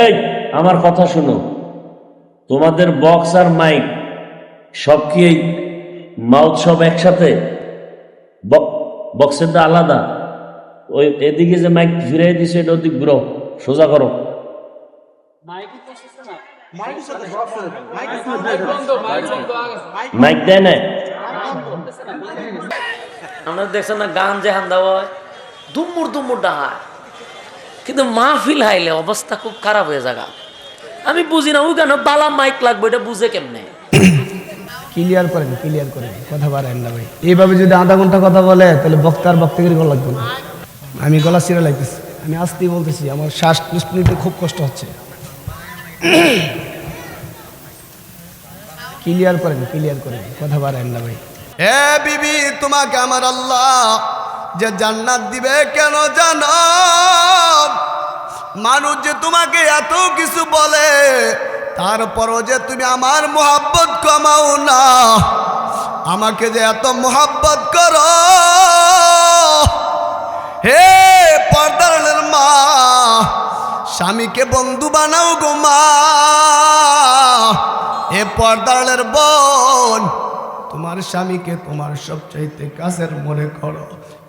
এই আমার কথা শুনো, তোমাদের বক্স আর মাইক সব কি এই মাউথ সব একসাথে? বক্সেরটা আলাদা, ওই এদিকে যে মাইক ফিরে দিছে এটা ওদিক ঘুরো, সোজা করো। মাইক দেয় না, আপনারা দেখছেন না গান যে হান্দা হয় দুমুর দুমুর ডাহায়, কিন্তু মাহফিল হাইলে অবস্থা খুব খারাপ হয়ে যাগা। আমি বুঝি না ওই কেন বালা মাইক লাগবে, এটা বুঝে কেমনে? ক্লিয়ার করেন, ক্লিয়ার করেন, কথা বাড়েন না ভাই। এইভাবে যদি আধা ঘন্টা কথা বলে তাহলে বক্তার বক্তাগিরি গলা লাগবে না। আমি গলা ছিঁড়ে লাগতেছি, আমি আসতেই বলতেছি, আমার শ্বাস নিতে খুব কষ্ট হচ্ছে। ক্লিয়ার করেন, ক্লিয়ার করেন, কথা বাড়েন না ভাই। হে বিবি, তোমাকে আমার আল্লাহ যে জান্নাত দিবে কেন জানো? মানুষ যে তোমাকে এত কিছু বলে, তারপরও যে তুমি আমার মোহাব্বত কমাও না, আমাকে যে এত মোহাব্বত করো। হে পর্দার মা, স্বামীকে বন্ধু বানাও গো মা। হে পর্দার বোন, তোমার স্বামীকে তোমার সবচাইতে কাছের মনে করো,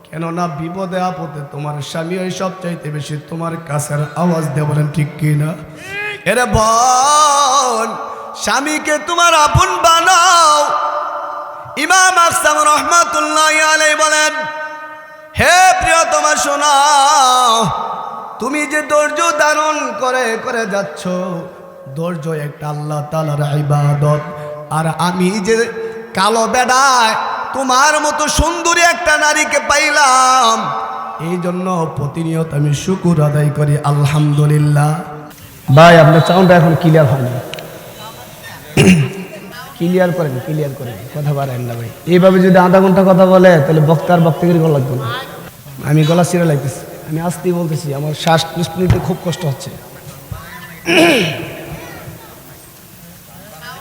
কেননা বিপদে আপদে তোমার স্বামী ওই সবচাইতে বেশি তোমার কাছের আওয়াজ দিয়ে বলেন, ঠিক কিনা? এরে বোন, স্বামীকে তোমার আপন বানাও। ইমাম আকসাম রহমাতুল্লাহি আলাইহি বলেন, হে প্রিয়তমা শোনাও, তুমি যে ধৈর্য ধারণ করে করে যাচ্ছ, ধৈর্য একটা আল্লাহ তাআলার ইবাদত। আর আমি যে কালো বেড়ায় তোমার মতো সুন্দরী একটা নারীকে পাইলাম, এই জন্য প্রতিনিয়ত আমি শুকর আদায় করি, আলহামদুলিল্লাহ। ভাই আপনার সাউন্ডটা এখন ক্লিয়ার হয়নি। ক্লিয়ার করেন, ক্লিয়ার করেন, কথা বাড়েন না ভাই। এইভাবে যদি আধা ঘন্টা কথা বলে তাহলে বক্তার বক্তাগিরি গলা লাগবে না। আমি গলা ছিঁড়ে লাগতেছি, আমি আসতেই বলতেছি, আমার শ্বাস নিতে খুব কষ্ট হচ্ছে।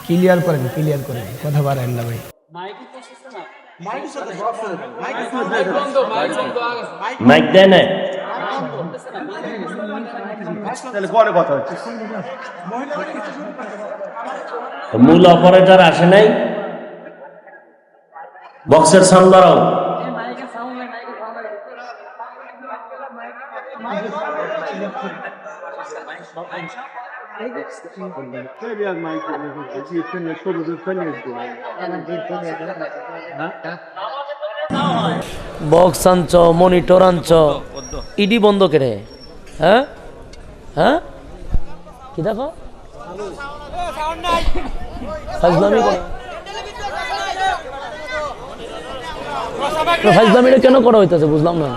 ক্লিয়ার করেন, ক্লিয়ার করেন, কথা বাড়েন না ভাই। মাইক দেয় না, মূল অপারেটর আসে নাই, বক্সের সাউন্ড বাড়াও। বক্স আনছ, মনিটর আনছ, ইডি বন্ধ করে। হ্যাঁ হ্যাঁ, কি দেখো ফাজলামিটা কেন করা হইতেছে বুঝলাম না।